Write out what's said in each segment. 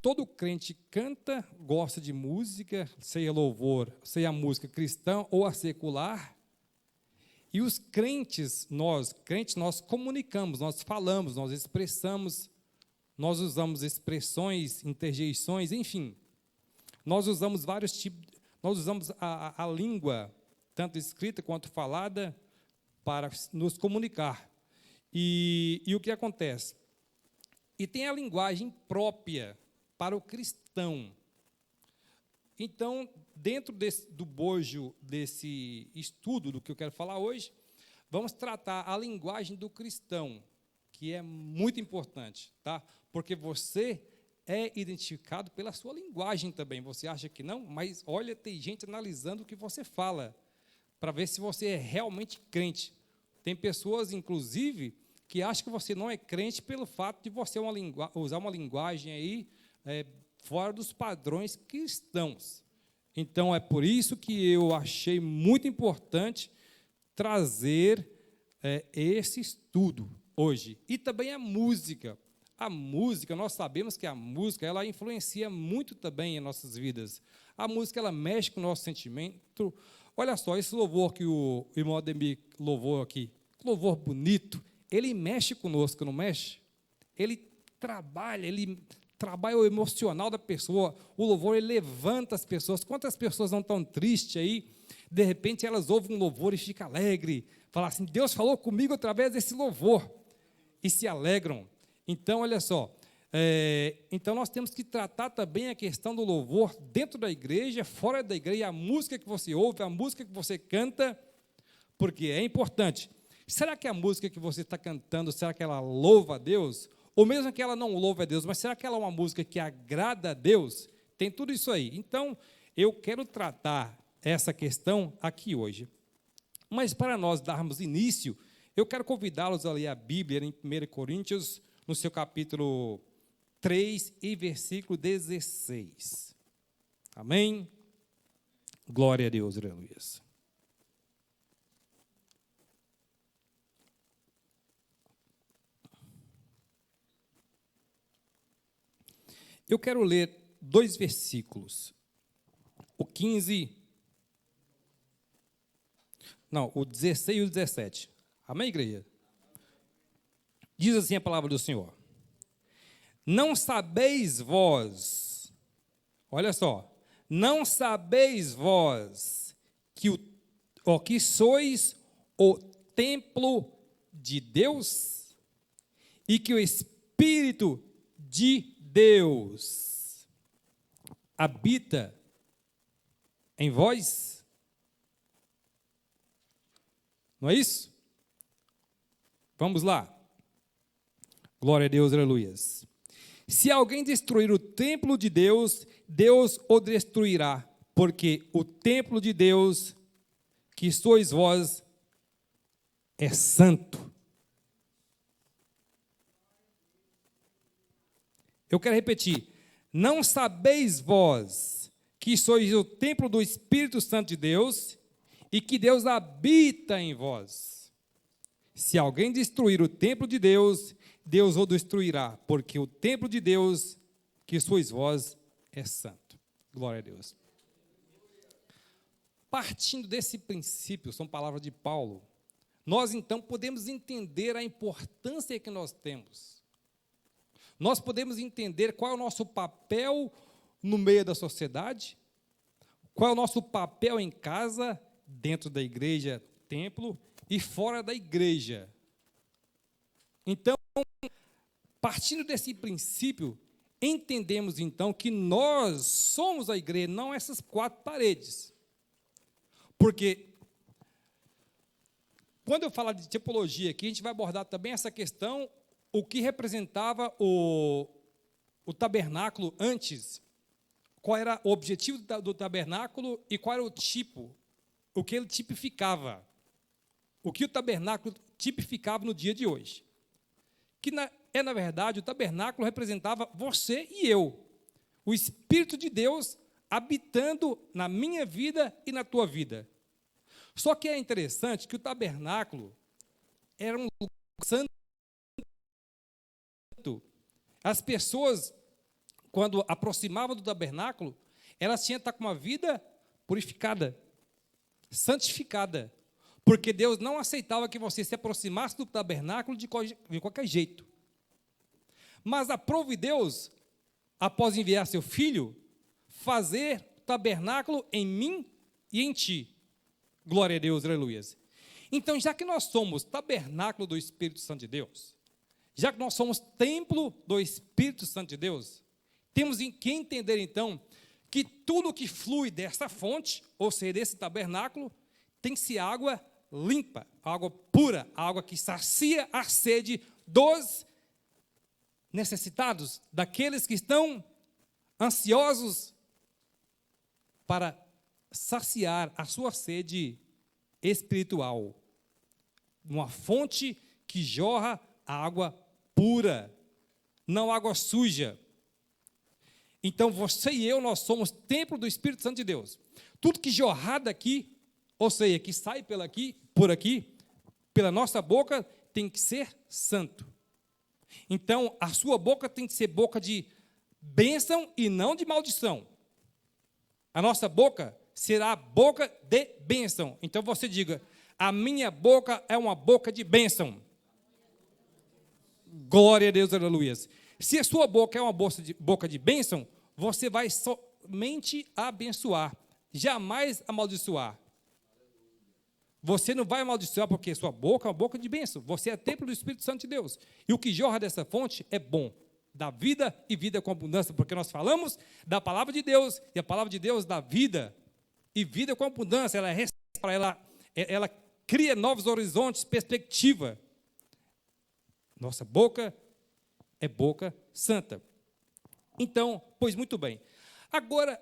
todo crente canta, gosta de música, seja louvor, seja a música cristã ou a secular. E os crentes, nós comunicamos, nós falamos, nós expressamos, nós usamos expressões, interjeições, enfim. Nós usamos vários tipos, nós usamos a língua, tanto escrita quanto falada, para nos comunicar. E o que acontece? E tem a linguagem própria para o cristão. Então, dentro do bojo desse estudo do que eu quero falar hoje, vamos tratar a linguagem do cristão, que é muito importante, tá? Porque você é identificado pela sua linguagem também. Você acha que não? Mas, olha, tem gente analisando o que você fala, para ver se você é realmente crente. Tem pessoas, inclusive, que acham que você não é crente pelo fato de você usar uma linguagem aí fora dos padrões cristãos. Então, é por isso que eu achei muito importante trazer esse estudo hoje. E também a música. A música, nós sabemos que a música, ela influencia muito também em nossas vidas. A música, ela mexe com o nosso sentimento. Olha só, esse louvor que o irmão Ademir louvou aqui, louvor bonito, ele mexe conosco, não mexe? Ele trabalha o emocional da pessoa. O louvor, ele levanta as pessoas. Quantas pessoas não estão tristes aí? De repente, elas ouvem um louvor e ficam alegres. Falam assim, Deus falou comigo através desse louvor. E se alegram. Então, olha só. Então, nós temos que tratar também a questão do louvor dentro da igreja, fora da igreja, a música que você ouve, a música que você canta, porque é importante. Será que a música que você está cantando, será que ela louva a Deus? Ou mesmo que ela não louve a Deus, mas será que ela é uma música que agrada a Deus? Tem tudo isso aí. Então, eu quero tratar essa questão aqui hoje. Mas para nós darmos início, eu quero convidá-los a ler a Bíblia em 1 Coríntios, no seu capítulo 3 e versículo 16. Amém? Glória a Deus, aleluia. Eu quero ler 2 versículos. O 15... Não, o 16 e o 17. Amém, igreja? Diz assim a palavra do Senhor. Não sabeis vós, olha só, não sabeis vós que sois o templo de Deus e que o Espírito de Deus habita em vós? Não é isso? Vamos lá. Glória a Deus, aleluias. Se alguém destruir o templo de Deus, Deus o destruirá, porque o templo de Deus, que sois vós, é santo. Eu quero repetir. Não sabeis vós que sois o templo do Espírito Santo de Deus e que Deus habita em vós? Se alguém destruir o templo de Deus, Deus o destruirá, porque o templo de Deus, que sois vós, é santo. Glória a Deus. Partindo desse princípio, são palavras de Paulo, nós então podemos entender a importância que nós temos. Nós podemos entender qual é o nosso papel no meio da sociedade, qual é o nosso papel em casa, dentro da igreja, templo, e fora da igreja. Então, partindo desse princípio, entendemos então que nós somos a igreja, não essas 4 paredes. Porque, quando eu falar de tipologia aqui, a gente vai abordar também essa questão, o que representava o tabernáculo antes, qual era o objetivo do tabernáculo e qual era o tipo, o que ele tipificava, o que o tabernáculo tipificava no dia de hoje. Que, na verdade, o tabernáculo representava você e eu, o Espírito de Deus habitando na minha vida e na tua vida. Só que é interessante que o tabernáculo era um lugar santo. As pessoas quando aproximava do tabernáculo, elas tinham que estar com uma vida purificada, santificada, porque Deus não aceitava que você se aproximasse do tabernáculo de qualquer jeito. Mas aprove Deus, após enviar seu Filho, fazer tabernáculo em mim e em ti. Glória a Deus, aleluia. Então, já que nós somos tabernáculo do Espírito Santo de Deus, já que nós somos templo do Espírito Santo de Deus, temos que entender, então, que tudo que flui dessa fonte, ou seja, desse tabernáculo, tem que ser água limpa, água pura, água que sacia a sede dos necessitados, daqueles que estão ansiosos para saciar a sua sede espiritual. Uma fonte que jorra água pura, não água suja. Então, você e eu, nós somos templo do Espírito Santo de Deus. Tudo que jorrar daqui, ou seja, que sai por aqui, pela nossa boca, tem que ser santo. Então, a sua boca tem que ser boca de bênção e não de maldição. A nossa boca será a boca de bênção. Então, você diga, a minha boca é uma boca de bênção. Glória a Deus, aleluia. Se a sua boca é uma boca de bênção, você vai somente abençoar, jamais amaldiçoar. Você não vai amaldiçoar porque sua boca é uma boca de bênção. Você é templo do Espírito Santo de Deus. E o que jorra dessa fonte é bom, dá vida e vida com abundância, porque nós falamos da palavra de Deus, e a palavra de Deus dá vida, e vida com abundância, ela restaura, ela cria novos horizontes, perspectiva. Nossa boca é boca santa. Então, pois muito bem. Agora,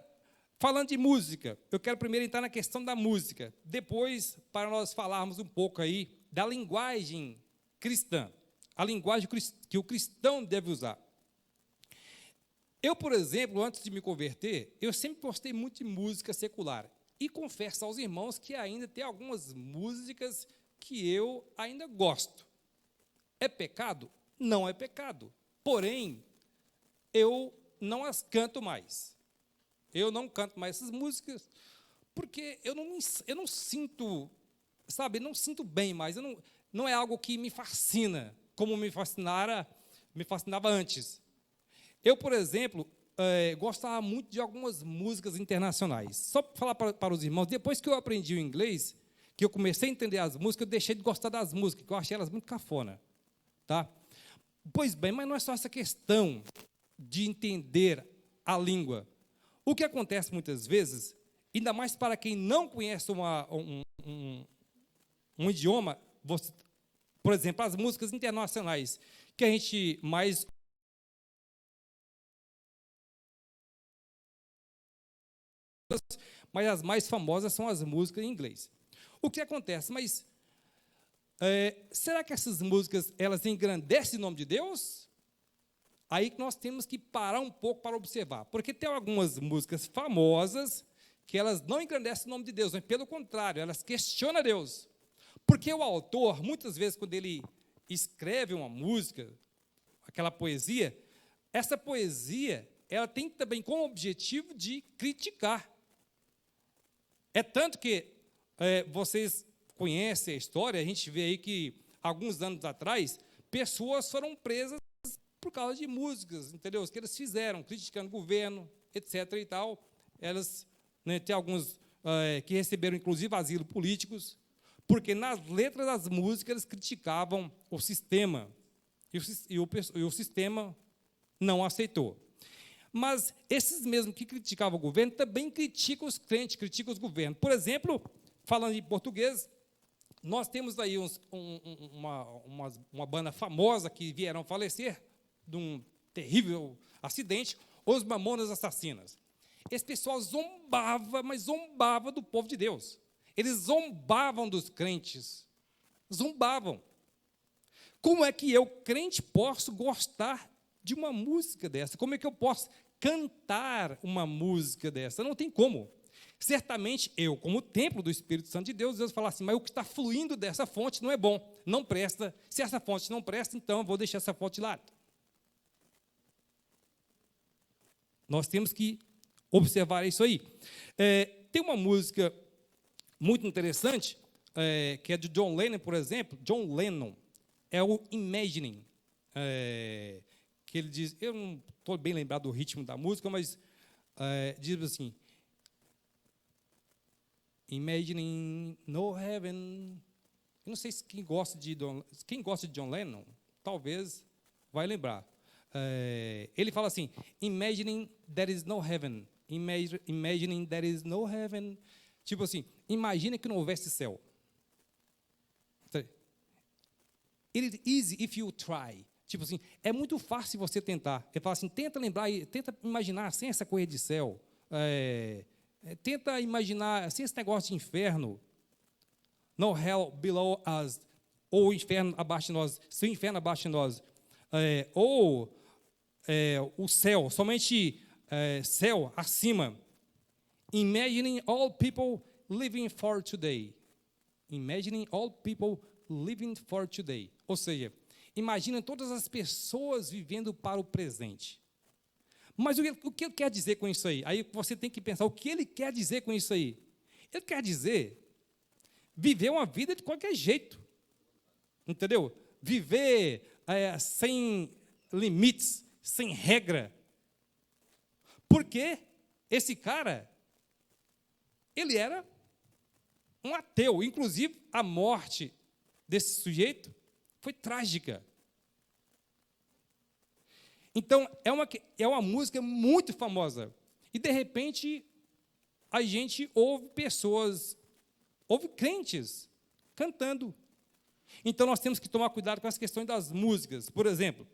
falando de música, eu quero primeiro entrar na questão da música, depois, para nós falarmos um pouco aí da linguagem cristã, a linguagem que o cristão deve usar. Eu, por exemplo, antes de me converter, eu sempre gostei muito de música secular, e confesso aos irmãos que ainda tem algumas músicas que eu ainda gosto. É pecado? Não é pecado. Porém, eu não as canto mais. Eu não canto mais essas músicas, porque eu não sinto, sabe, não sinto bem mais. Não é algo que me fascina, como me fascinava antes. Eu, por exemplo, gostava muito de algumas músicas internacionais. Só para falar para os irmãos, depois que eu aprendi o inglês, que eu comecei a entender as músicas, eu deixei de gostar das músicas, porque eu achei elas muito cafona. Tá? Pois bem, mas não é só essa questão de entender a língua. O que acontece muitas vezes, ainda mais para quem não conhece um idioma, por exemplo, as músicas internacionais, que a gente mais... mas as mais famosas são as músicas em inglês. O que acontece? Mas será que essas músicas, elas engrandecem o nome de Deus? Aí que nós temos que parar um pouco para observar, porque tem algumas músicas famosas que elas não engrandecem o nome de Deus, mas pelo contrário, elas questionam Deus. Porque o autor, muitas vezes, quando ele escreve uma música, aquela poesia, essa poesia, ela tem também como objetivo de criticar. É tanto que vocês conhecem a história, a gente vê aí que, alguns anos atrás, pessoas foram presas por causa de músicas, entendeu? Que eles fizeram, criticando o governo, etc. e tal. Elas, tem alguns que receberam, inclusive, asilo políticos, porque nas letras das músicas eles criticavam o sistema, e o sistema não aceitou. Mas esses mesmos que criticavam o governo também criticam os crentes, criticam os governos. Por exemplo, falando em português, nós temos aí uma banda famosa que vieram falecer de um terrível acidente, os Mamonas Assassinas. Esse pessoal zombava, mas zombava do povo de Deus. Eles zombavam dos crentes, zombavam. Como é que eu, crente, posso gostar de uma música dessa? Como é que eu posso cantar uma música dessa? Não tem como. Certamente, eu, como templo do Espírito Santo de Deus, Deus fala assim, mas o que está fluindo dessa fonte não é bom, não presta. Se essa fonte não presta, então eu vou deixar essa fonte de lado. Nós temos que observar isso aí. Tem uma música muito interessante, que é de John Lennon, por exemplo. John Lennon é o Imagining, que ele diz, eu não estou bem lembrado do ritmo da música, mas diz assim, Imagining no heaven. Eu não sei se quem gosta de John Lennon, talvez vai lembrar. Ele fala assim, Imagining there is no heaven. Imagining there is no heaven. Tipo assim, imagina que não houvesse céu. It is easy if you try. Tipo assim, é muito fácil você tentar. Ele fala assim, tenta lembrar, tenta imaginar sem essa coisa de céu. Tenta imaginar sem esse negócio de inferno. No hell below us. Ou inferno abaixo de nós. Se o inferno abaixo de nós. O céu, somente céu acima. Imagining all people living for today. Imagining all people living for today. Ou seja, imagina todas as pessoas vivendo para o presente. Mas o que ele quer dizer com isso aí? Aí você tem que pensar, o que ele quer dizer com isso aí? Ele quer dizer viver uma vida de qualquer jeito. Entendeu? Viver sem limites, sem regra. Porque esse cara, ele era um ateu. Inclusive, a morte desse sujeito foi trágica. Então, é uma música muito famosa. E, de repente, a gente ouve crentes cantando. Então, nós temos que tomar cuidado com as questões das músicas. Por exemplo,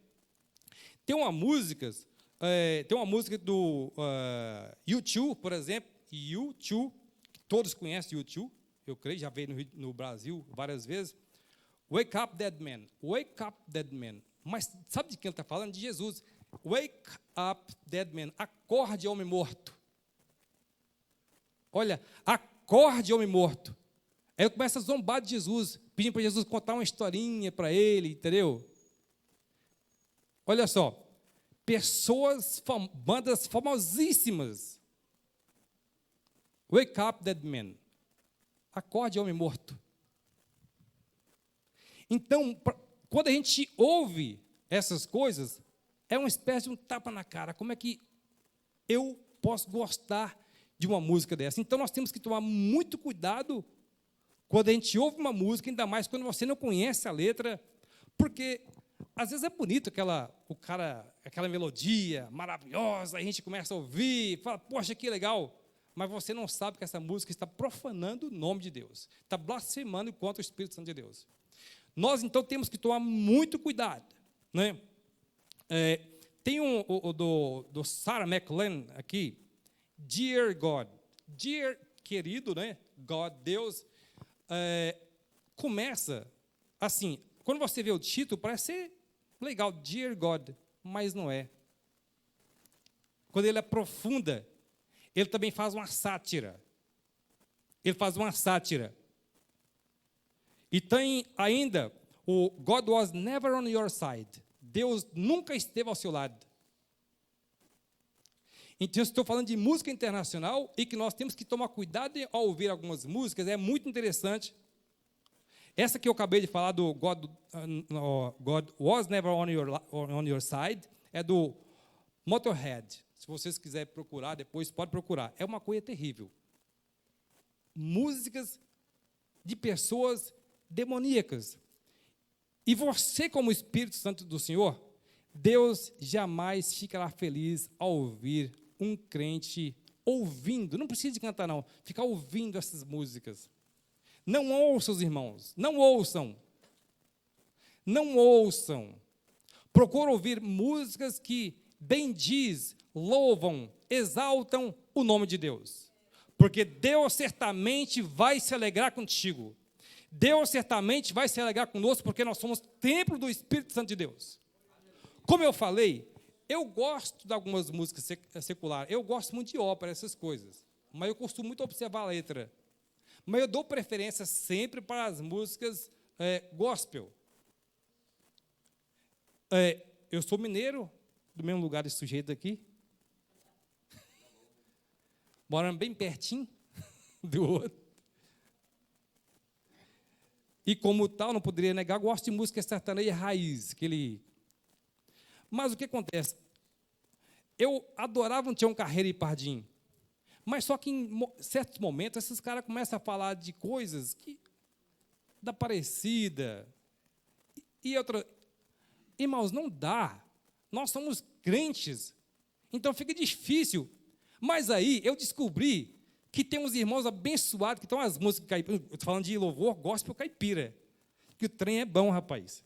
tem uma música do U2, por exemplo, U2, que todos conhecem U2, eu creio, já veio no Brasil várias vezes. Wake up, dead man. Wake up, dead man. Mas sabe de quem ele está falando? De Jesus. Wake up, dead man. Acorde, homem morto. Olha, acorde, homem morto. Aí ele começa a zombar de Jesus, pedindo para Jesus contar uma historinha para ele, entendeu? Olha só, bandas famosíssimas. Wake up, dead man. Acorde, homem morto. Então, quando a gente ouve essas coisas, é uma espécie de um tapa na cara. Como é que eu posso gostar de uma música dessa? Então, nós temos que tomar muito cuidado quando a gente ouve uma música, ainda mais quando você não conhece a letra, porque às vezes é bonito aquela melodia maravilhosa, a gente começa a ouvir, fala, poxa, que legal, mas você não sabe que essa música está profanando o nome de Deus, está blasfemando contra o Espírito Santo de Deus. Nós, então, temos que tomar muito cuidado. Né? Tem do Sarah McLachlan aqui, Dear God. Dear, querido, né? God, Deus. Começa assim, quando você vê o título, parece ser legal, Dear God, mas não é. Quando ele aprofunda, ele também faz uma sátira. E tem ainda o God was never on your side. Deus nunca esteve ao seu lado. Então, eu estou falando de música internacional e que nós temos que tomar cuidado ao ouvir algumas músicas. É muito interessante. Essa que eu acabei de falar do God was never on your side é do Motorhead. Se vocês quiserem procurar, depois pode procurar. É uma coisa terrível. Músicas de pessoas demoníacas. E você, como Espírito Santo do Senhor, Deus jamais ficará feliz ao ouvir um crente ouvindo, não precisa de cantar não, ficar ouvindo essas músicas. Não ouçam, os irmãos, não ouçam. Não ouçam. Procura ouvir músicas que bendiz, louvam, exaltam o nome de Deus. Porque Deus certamente vai se alegrar contigo. Deus certamente vai se alegrar conosco, porque nós somos templo do Espírito Santo de Deus. Como eu falei, eu gosto de algumas músicas seculares, eu gosto muito de ópera, essas coisas, mas eu costumo muito observar a letra. Mas eu dou preferência sempre para as músicas gospel. Eu sou mineiro, do mesmo lugar desse sujeito aqui. morando bem pertinho do outro. E como tal, não poderia negar, gosto de música sertaneja raiz. Mas o que acontece? Eu adorava um Tião Carreira e Pardinho. Mas só que em certos momentos, esses caras começam a falar de coisas da parecida. E outra... Irmãos, não dá. Nós somos crentes. Então fica difícil. Mas aí eu descobri que tem uns irmãos abençoados, que estão as músicas caipira. Eu estou falando de louvor, gospel caipira. Que o trem é bom, rapaz.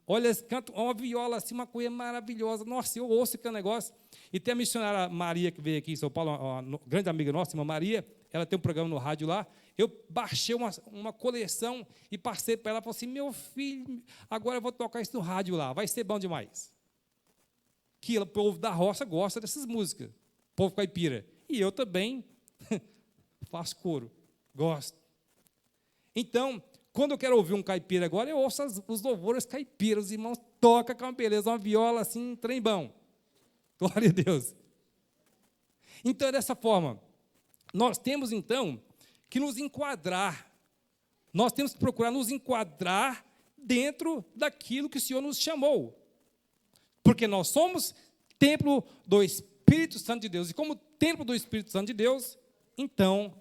Olha, eles cantam uma viola assim, uma coisa maravilhosa. Nossa, eu ouço aquele negócio. E tem a missionária Maria, que veio aqui em São Paulo, uma grande amiga nossa, irmã Maria, ela tem um programa no rádio lá. Eu baixei uma coleção e passei para ela e falei assim, meu filho, agora eu vou tocar isso no rádio lá, vai ser bom demais. Que o povo da roça gosta dessas músicas, o povo caipira. E eu também faço coro, gosto. Então, quando eu quero ouvir um caipira agora, eu ouço os louvores caipiras, os irmãos tocam com uma beleza, uma viola assim, um trem bom. Glória a Deus. Então, é dessa forma. Nós temos, então, que nos enquadrar. Nós temos que procurar nos enquadrar dentro daquilo que o Senhor nos chamou. Porque nós somos templo do Espírito Santo de Deus. E como templo do Espírito Santo de Deus, então,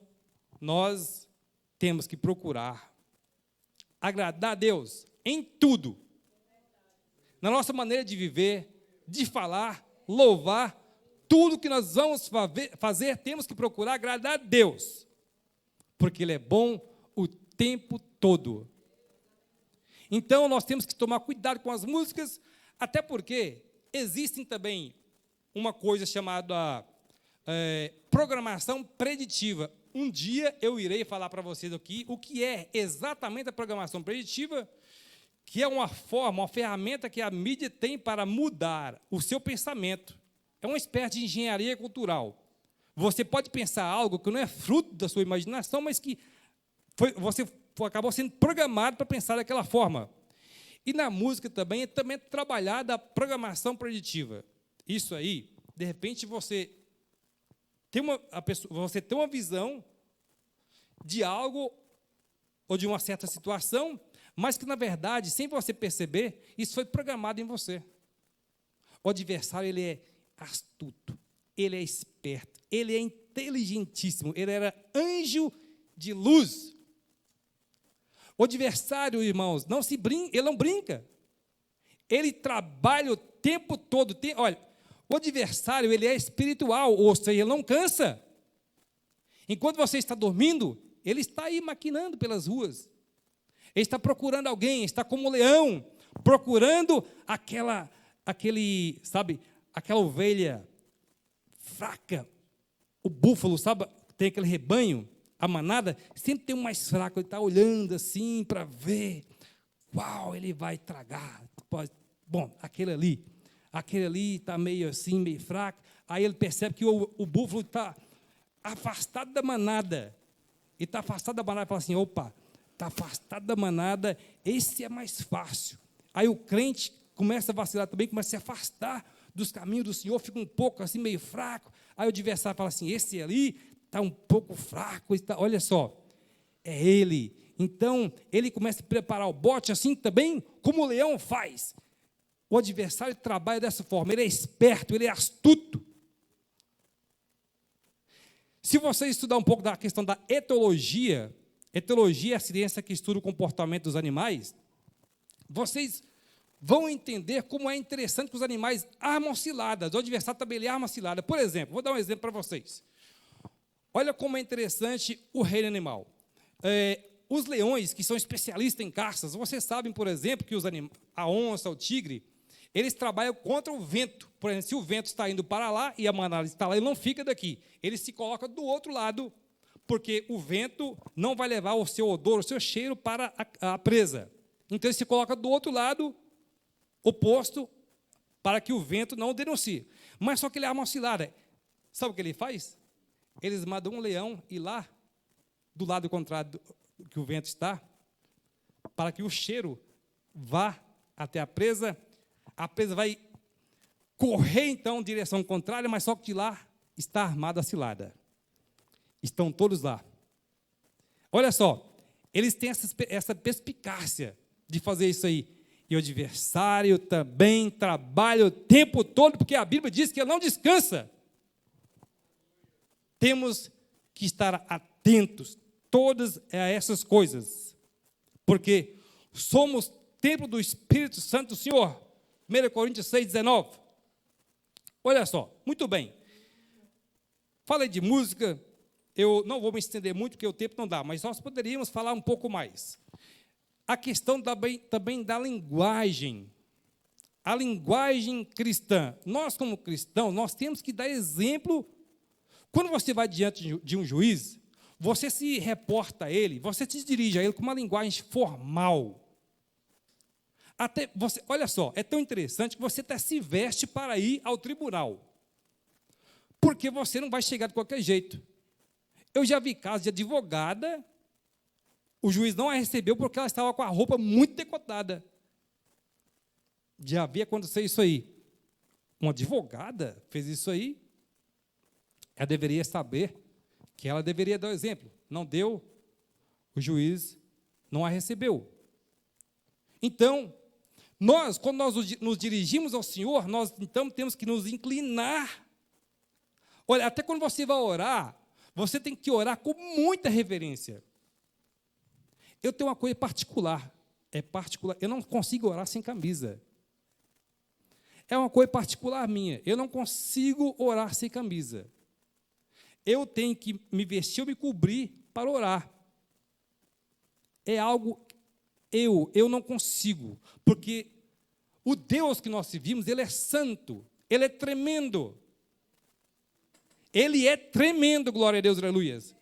nós temos que procurar agradar a Deus em tudo. Na nossa maneira de viver, de falar, louvar, tudo que nós vamos fazer, temos que procurar agradar a Deus. Porque Ele é bom o tempo todo. Então, nós temos que tomar cuidado com as músicas, até porque existem também uma coisa chamada programação preditiva. Um dia eu irei falar para vocês aqui o que é exatamente a programação preditiva, que é uma forma, uma ferramenta que a mídia tem para mudar o seu pensamento. É uma espécie de engenharia cultural. Você pode pensar algo que não é fruto da sua imaginação, mas que você acabou sendo programado para pensar daquela forma. E na música também é trabalhada a programação preditiva. Isso aí, de repente, você tem uma visão de algo ou de uma certa situação, mas que, na verdade, sem você perceber, isso foi programado em você. O adversário, ele é astuto, ele é esperto, ele é inteligentíssimo, ele era anjo de luz. O adversário, irmãos, ele não brinca. Ele trabalha o tempo todo. Olha, o adversário, ele é espiritual, ou seja, ele não cansa. Enquanto você está dormindo, ele está aí maquinando pelas ruas. Ele está procurando alguém, está como um leão, procurando aquela ovelha fraca. O búfalo, sabe, tem aquele rebanho, a manada, sempre tem um mais fraco, ele está olhando assim para ver, uau, ele vai tragar. Bom, aquele ali está meio assim, meio fraco, aí ele percebe que o búfalo está afastado da manada, e está afastado da manada, e fala assim, opa, está afastado da manada, esse é mais fácil. Aí o crente começa a vacilar também, começa a se afastar dos caminhos do Senhor, fica um pouco assim, meio fraco, aí o adversário fala assim, esse ali está um pouco fraco, olha só, é ele. Então, ele começa a preparar o bote assim também, como o leão faz. O adversário trabalha dessa forma, ele é esperto, ele é astuto. Se você estudar um pouco da questão da etologia é a ciência que estuda o comportamento dos animais, vocês vão entender como é interessante que os animais armam ciladas, o adversário também ele arma cilada. Por exemplo, vou dar um exemplo para vocês. Olha como é interessante o reino animal. Os leões, que são especialistas em caças, vocês sabem, por exemplo, que a onça, o tigre, eles trabalham contra o vento. Por exemplo, se o vento está indo para lá e a manada está lá, ele não fica daqui. Ele se coloca do outro lado, porque o vento não vai levar o seu odor, o seu cheiro para a presa. Então, ele se coloca do outro lado, oposto, para que o vento não o denuncie. Mas só que ele arma uma cilada. Sabe o que ele faz? Eles mandam um leão ir lá, do lado contrário do que o vento está, para que o cheiro vá até a presa vai correr, então, em direção contrária, mas só que de lá está armada a cilada. Estão todos lá. Olha só, eles têm essa perspicácia de fazer isso aí. E o adversário também trabalha o tempo todo, porque a Bíblia diz que ele não descansa. Temos que estar atentos todas a essas coisas, porque somos templo do Espírito Santo do Senhor. 1 Coríntios 6,19. Olha só, muito bem. Falei de música, eu não vou me estender muito, porque o tempo não dá, mas nós poderíamos falar um pouco mais. A questão também da linguagem. A linguagem cristã. Nós, como cristãos, nós temos que dar exemplo. Quando você vai diante de um juiz, você se reporta a ele, você se dirige a ele com uma linguagem formal. Até você, olha só, é tão interessante que você até se veste para ir ao tribunal. Porque você não vai chegar de qualquer jeito. Eu já vi casos de advogada, o juiz não a recebeu porque ela estava com a roupa muito decotada. Já havia acontecido isso aí. Uma advogada fez isso aí, ela deveria saber que ela deveria dar o exemplo. Não deu, o juiz não a recebeu. Então, quando nós nos dirigimos ao Senhor, nós então temos que nos inclinar. Olha, até quando você vai orar, você tem que orar com muita reverência. Eu tenho uma coisa particular, eu não consigo orar sem camisa. É uma coisa particular minha, eu não consigo orar sem camisa. Eu tenho que me vestir ou me cobrir para orar. É algo, eu não consigo, porque o Deus que nós servimos, Ele é santo, Ele é tremendo. Ele é tremendo, glória a Deus, aleluias.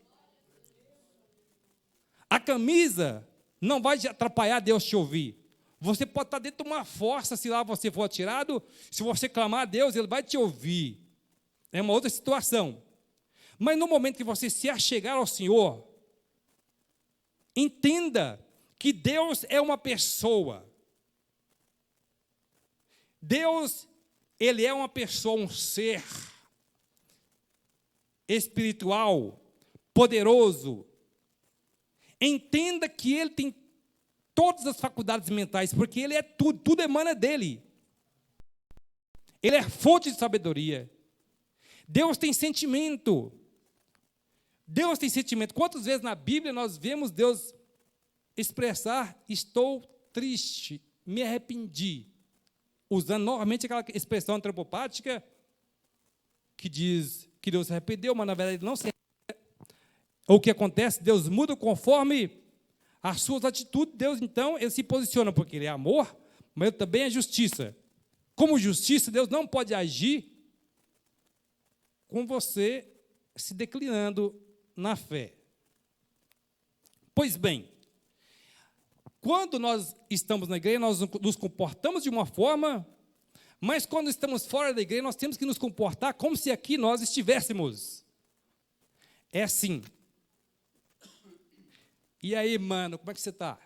A camisa não vai atrapalhar Deus te ouvir. Você pode estar dentro de uma força, se lá você for atirado, se você clamar a Deus, Ele vai te ouvir. É uma outra situação. Mas no momento que você se achegar ao Senhor, entenda que Deus é uma pessoa. Deus, Ele é uma pessoa, um ser espiritual, poderoso. Entenda que Ele tem todas as faculdades mentais, porque Ele é tudo, tudo emana dEle. Ele é fonte de sabedoria. Deus tem sentimento. Deus tem sentimento. Quantas vezes na Bíblia nós vemos Deus expressar: estou triste, me arrependi, usando novamente aquela expressão antropopática que diz que Deus se arrependeu, mas na verdade Ele não se arrependeu. O que acontece? Deus muda conforme as suas atitudes. Deus, então, Ele se posiciona, porque Ele é amor, mas Ele também é justiça. Como justiça, Deus não pode agir com você se declinando na fé. Pois bem, quando nós estamos na igreja, nós nos comportamos de uma forma, mas quando estamos fora da igreja, nós temos que nos comportar como se aqui nós estivéssemos. É assim. E aí, mano, como é que você está?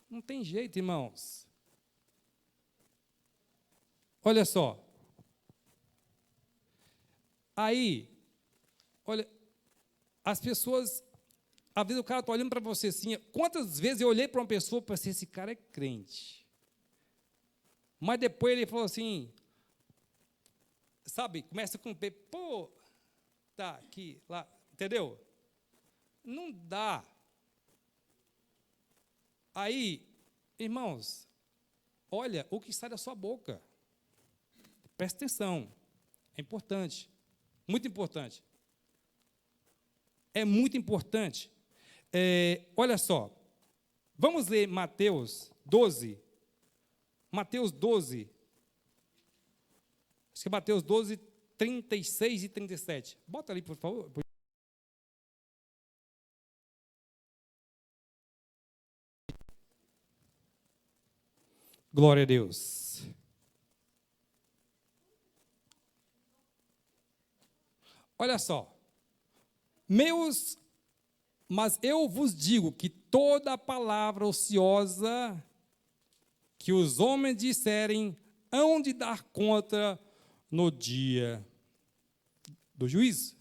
Não tem jeito, irmãos. Olha só. Aí, olha, as pessoas, às vezes o cara está olhando para você assim. Quantas vezes eu olhei para uma pessoa e pensei: esse cara é crente. Mas depois ele falou assim, sabe, começa com P, pô, tá aqui, lá, entendeu? Não dá. Aí, irmãos, olha o que sai da sua boca. Presta atenção, é importante, muito importante. É muito importante. Olha só, vamos ler Mateus 12. Mateus 12. Acho que é Mateus 12, 36 e 37. Bota ali, por favor. Glória a Deus. Olha só. Mas eu vos digo que toda palavra ociosa que os homens disserem, hão de dar conta no dia do juízo.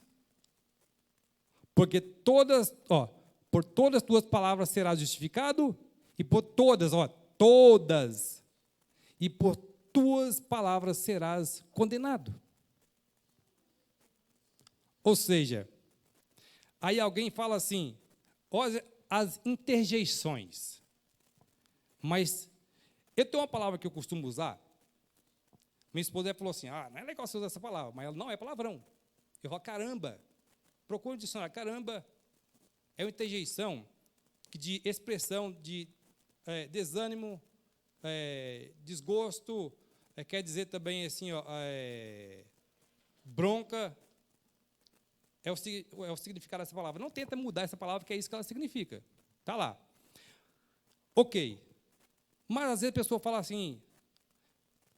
Porque por todas as tuas palavras serás justificado, e por todas, todas, e por tuas palavras serás condenado. Ou seja, aí alguém fala assim, olha as interjeições. Mas eu tenho uma palavra que eu costumo usar. Minha esposa falou assim, não é legal você usar essa palavra, mas ela não é palavrão. Eu falo, caramba, procura um dicionário, caramba, é uma interjeição de expressão de desânimo, desgosto, quer dizer também assim, bronca, é o significado dessa palavra. Não tenta mudar essa palavra, que é isso que ela significa. Está lá. Ok. Mas às vezes a pessoa fala assim,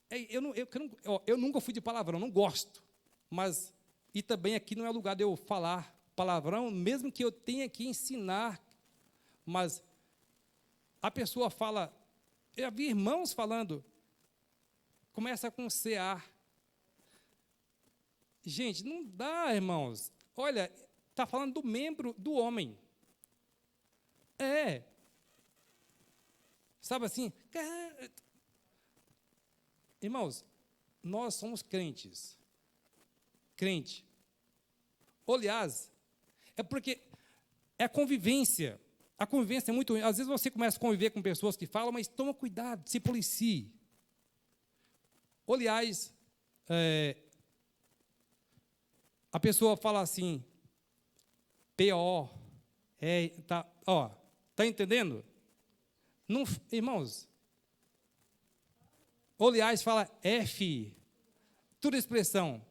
eu nunca fui de palavrão, não gosto. Mas, e também aqui não é lugar de eu falar palavrão, mesmo que eu tenha que ensinar. Mas a pessoa fala, eu já vi irmãos falando, começa com CA. Gente, não dá, irmãos. Olha, está falando do membro do homem. Sabe assim? Irmãos, nós somos crentes. Crente. Aliás, é porque é a convivência. A convivência é muito ruim. Às vezes você começa a conviver com pessoas que falam, mas toma cuidado, se policie. Aliás, a pessoa fala assim, P.O., tá entendendo? Não, irmãos, aliás, fala F, toda expressão.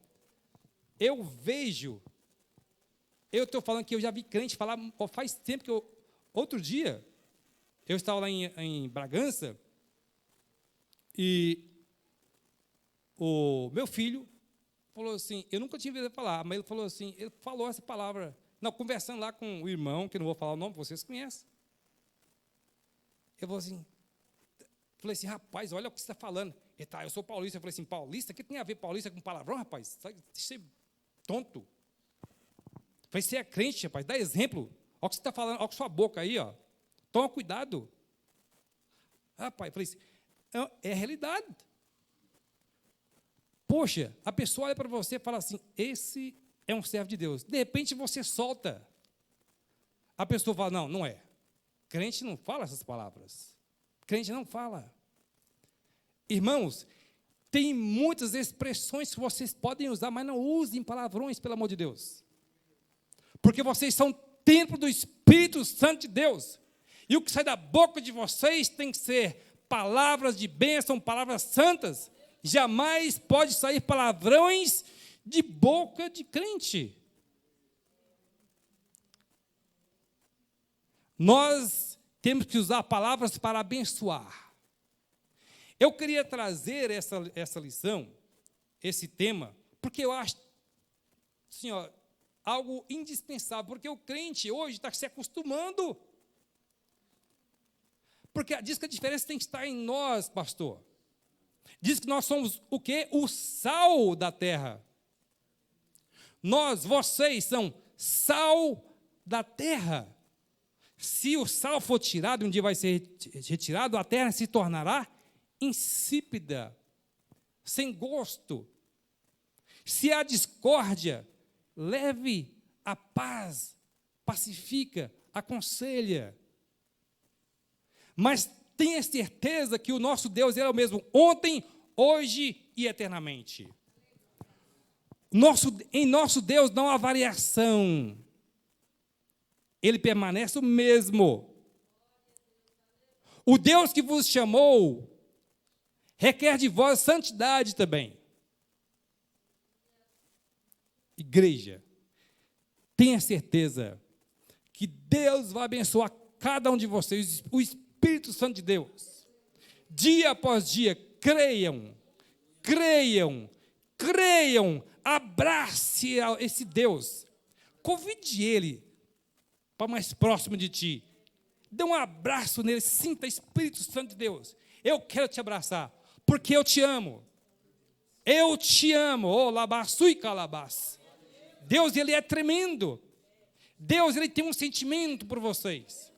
Eu estou falando que eu já vi crente falar, faz tempo que outro dia, eu estava lá em Bragança, e o meu filho falou assim, eu nunca tinha ouvido falar, mas ele falou essa palavra, conversando lá com o irmão, que eu não vou falar o nome, vocês conhecem. Eu falei assim, rapaz, olha o que você está falando. Ele eu sou paulista. Eu falei assim, paulista? O que tem a ver paulista com palavrão, rapaz? Você é tonto. Eu falei, você é crente, rapaz, dá exemplo. Olha o que você está falando, olha com sua boca aí, toma cuidado. Rapaz, eu falei assim, é a realidade. Poxa, a pessoa olha para você e fala assim, esse é um servo de Deus. De repente você solta. A pessoa fala, não é. Crente não fala essas palavras. Crente não fala. Irmãos, tem muitas expressões que vocês podem usar, mas não usem palavrões, pelo amor de Deus. Porque vocês são templo do Espírito Santo de Deus. E o que sai da boca de vocês tem que ser palavras de bênção, palavras santas. Jamais pode sair palavrões de boca de crente. Nós temos que usar palavras para abençoar. Eu queria trazer essa lição, esse tema, porque eu acho, assim, algo indispensável, porque o crente hoje está se acostumando. Porque diz que a diferença tem que estar em nós, pastor. Diz que nós somos o quê? O sal da terra. Vocês são sal da terra. Se o sal for tirado, um dia vai ser retirado, a terra se tornará insípida, sem gosto. Se há discórdia, leve a paz, pacifica, aconselha. Mas tenha certeza que o nosso Deus é o mesmo ontem, hoje e eternamente. Em nosso Deus não há variação. Ele permanece o mesmo. O Deus que vos chamou requer de vós santidade também. Igreja, tenha certeza que Deus vai abençoar cada um de vocês, o Espírito Santo de Deus. Dia após dia, creiam, abrace esse Deus. Convide Ele para mais próximo de ti. Dê um abraço nele, sinta Espírito Santo de Deus. Eu quero te abraçar, porque eu te amo. Eu te amo. Oh, labaçu e calabás. Deus, Ele é tremendo. Deus, Ele tem um sentimento por vocês.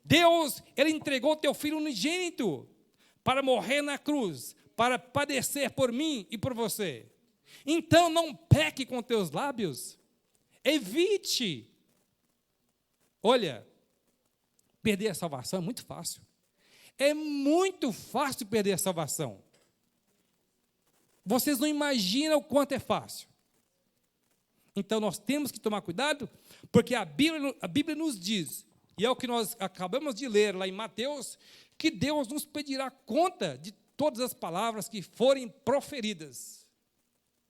Deus, Ele entregou o teu Filho unigênito para morrer na cruz, para padecer por mim e por você. Então, não peque com teus lábios. Evite. Olha, perder a salvação é muito fácil. É muito fácil perder a salvação. Vocês não imaginam o quanto é fácil. Então, nós temos que tomar cuidado, porque a Bíblia nos diz, e é o que nós acabamos de ler lá em Mateus, que Deus nos pedirá conta de todas as palavras que forem proferidas.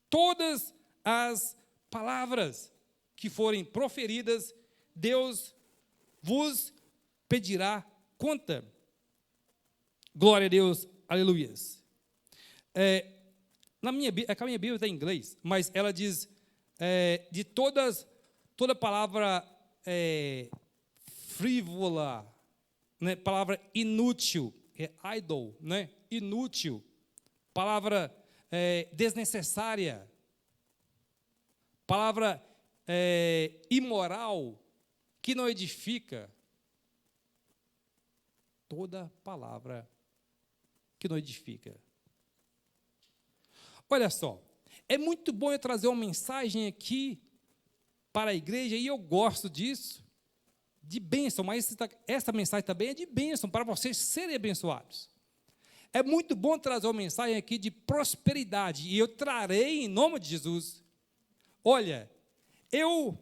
Todas as palavras que forem proferidas, Deus vos pedirá conta. Glória a Deus, aleluias. A minha Bíblia está em inglês, mas ela diz, de toda palavra frívola, né, palavra inútil, idle, né, inútil, palavra desnecessária, palavra imoral, que não edifica, toda palavra que não edifica. Olha só, é muito bom eu trazer uma mensagem aqui para a igreja, e eu gosto disso, de bênção, mas essa mensagem também é de bênção, para vocês serem abençoados. É muito bom trazer uma mensagem aqui de prosperidade, e eu trarei em nome de Jesus. Olha, eu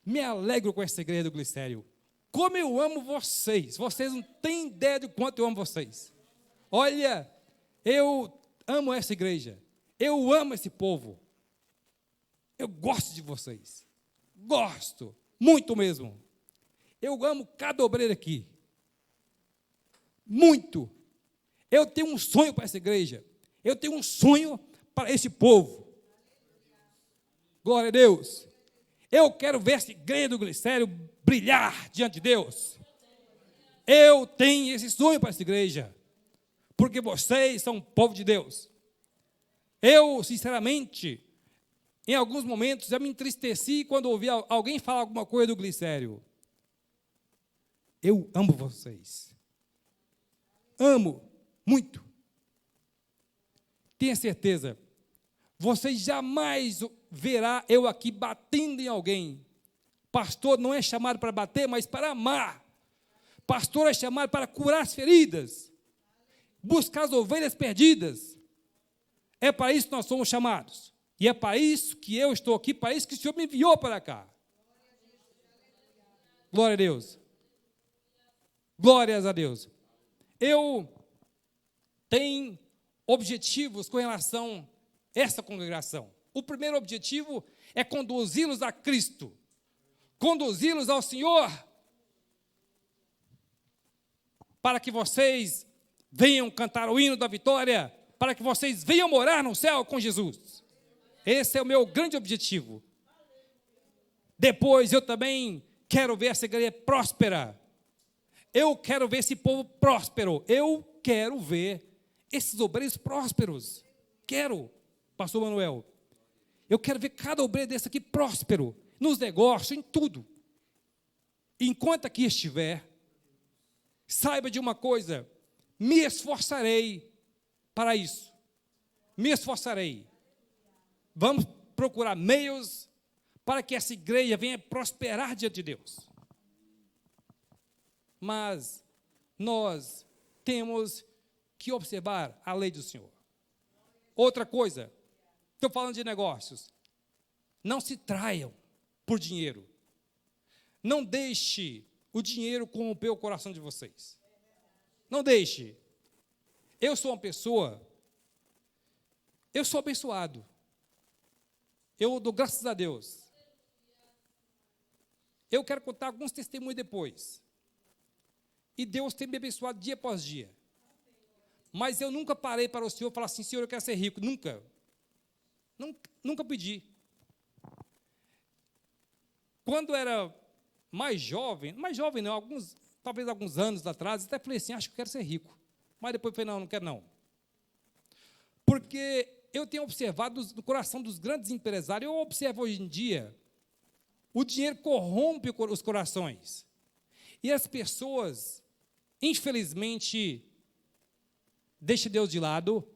me alegro com essa igreja do Glicério. Como eu amo vocês, vocês não têm ideia do quanto eu amo vocês. Olha, eu amo essa igreja, eu amo esse povo, eu gosto de vocês, gosto, muito mesmo. Eu amo cada obreiro aqui, muito. Eu tenho um sonho para essa igreja, eu tenho um sonho para esse povo. Glória a Deus. Eu quero ver essa igreja do Glicério brilhar diante de Deus. Eu tenho esse sonho para essa igreja, porque vocês são povo de Deus. Eu, sinceramente, em alguns momentos, já me entristeci quando ouvi alguém falar alguma coisa do Glicério. Eu amo vocês. Amo muito. Tenha certeza, você jamais verá eu aqui batendo em alguém. Pastor não é chamado para bater, mas para amar. Pastor é chamado para curar as feridas, buscar as ovelhas perdidas. É para isso que nós somos chamados. E é para isso que eu estou aqui, para isso que o Senhor me enviou para cá. Glória a Deus. Glórias a Deus. Eu tenho objetivos com relação a essa congregação. O primeiro objetivo é conduzi-los a Cristo, conduzi-los ao Senhor, para que vocês venham cantar o hino da vitória, para que vocês venham morar no céu com Jesus. Esse é o meu grande objetivo. Depois eu também quero ver essa igreja próspera. Eu quero ver esse povo próspero. Eu quero ver esses obreiros prósperos. Quero, pastor Manuel. Eu quero ver cada obreiro desse aqui próspero, nos negócios, em tudo. Enquanto aqui estiver, saiba de uma coisa, me esforçarei para isso. Me esforçarei. Vamos procurar meios para que essa igreja venha prosperar diante de Deus. Mas nós temos que observar a lei do Senhor. Outra coisa, estou falando de negócios. Não se traiam por dinheiro. Não deixe o dinheiro corromper o coração de vocês. Não deixe. Eu sou uma pessoa, eu sou abençoado. Eu dou graças a Deus. Eu quero contar alguns testemunhos depois. E Deus tem me abençoado dia após dia. Mas eu nunca parei para o Senhor e falar assim, Senhor, eu quero ser rico. Nunca. Nunca pedi. Quando era mais jovem não, talvez alguns anos atrás, até falei assim, acho que eu quero ser rico. Mas depois falei, não quero não. Porque eu tenho observado no coração dos grandes empresários, eu observo hoje em dia, o dinheiro corrompe os corações. E as pessoas, infelizmente, deixam Deus de lado.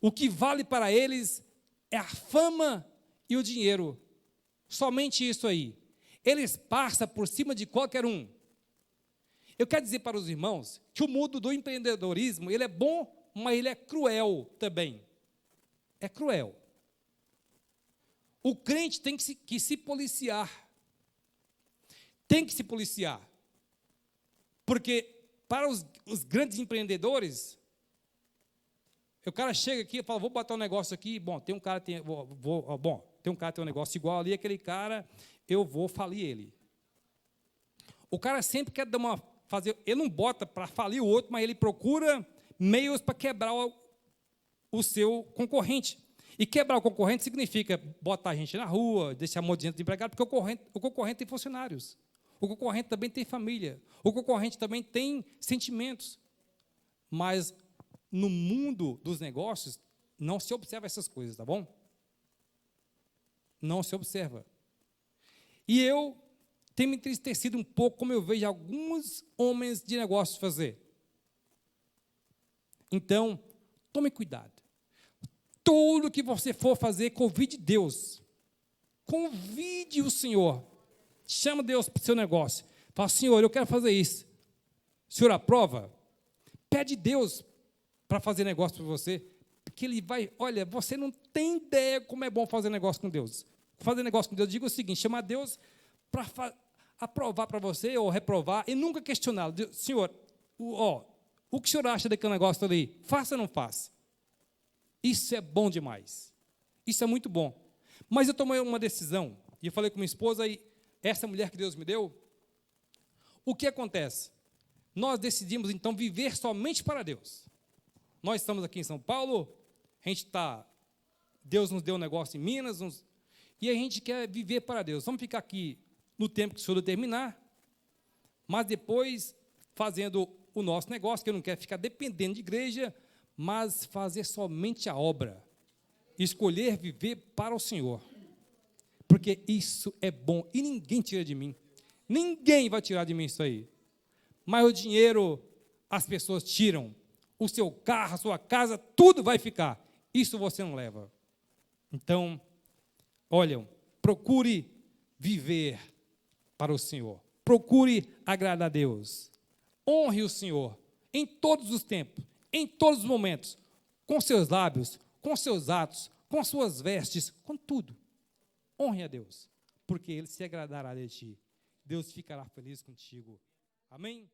O que vale para eles é a fama e o dinheiro. Somente isso aí. Eles passam por cima de qualquer um. Eu quero dizer para os irmãos que o mundo do empreendedorismo, ele é bom, mas ele é cruel também. É cruel. O crente tem que se policiar. Tem que se policiar. Porque para os grandes empreendedores, o cara chega aqui e fala, vou botar um negócio aqui, bom, tem um cara tem um negócio igual ali, aquele cara, eu vou falir ele. O cara sempre quer ele não bota para falir o outro, mas ele procura meios para quebrar o seu concorrente. E quebrar o concorrente significa botar a gente na rua, deixar um monte de gente desempregado, porque o concorrente tem funcionários. O concorrente também tem família. O concorrente também tem sentimentos. Mas no mundo dos negócios, não se observa essas coisas, tá bom? Não se observa. E eu tenho me entristecido um pouco como eu vejo alguns homens de negócios fazer. Então, tome cuidado. Tudo que você for fazer, convide Deus. Convide o Senhor. Chama Deus para o seu negócio. Fala, Senhor, eu quero fazer isso. O Senhor aprova? Pede Deus para fazer negócio para você. Porque Ele vai, olha, você não tem ideia como é bom fazer negócio com Deus. Fazer negócio com Deus, diga o seguinte, chamar Deus para aprovar para você ou reprovar e nunca questioná-lo. Senhor, o que o senhor acha daquele negócio ali? Faça ou não faça? Isso é bom demais. Isso é muito bom. Mas eu tomei uma decisão, e eu falei com minha esposa, e essa mulher que Deus me deu, o que acontece? Nós decidimos, então, viver somente para Deus. Nós estamos aqui em São Paulo, Deus nos deu um negócio em Minas, e a gente quer viver para Deus. Vamos ficar aqui no tempo que o Senhor determinar, mas depois fazendo o nosso negócio, que eu não quero ficar dependendo de igreja, mas fazer somente a obra, escolher viver para o Senhor, porque isso é bom, e ninguém tira de mim, ninguém vai tirar de mim isso aí, mas o dinheiro, as pessoas tiram, o seu carro, a sua casa, tudo vai ficar, isso você não leva. Então, olha, procure viver para o Senhor, procure agradar a Deus, honre o Senhor, em todos os tempos, em todos os momentos, com seus lábios, com seus atos, com suas vestes, com tudo. Honre a Deus, porque Ele se agradará de ti. Deus ficará feliz contigo. Amém?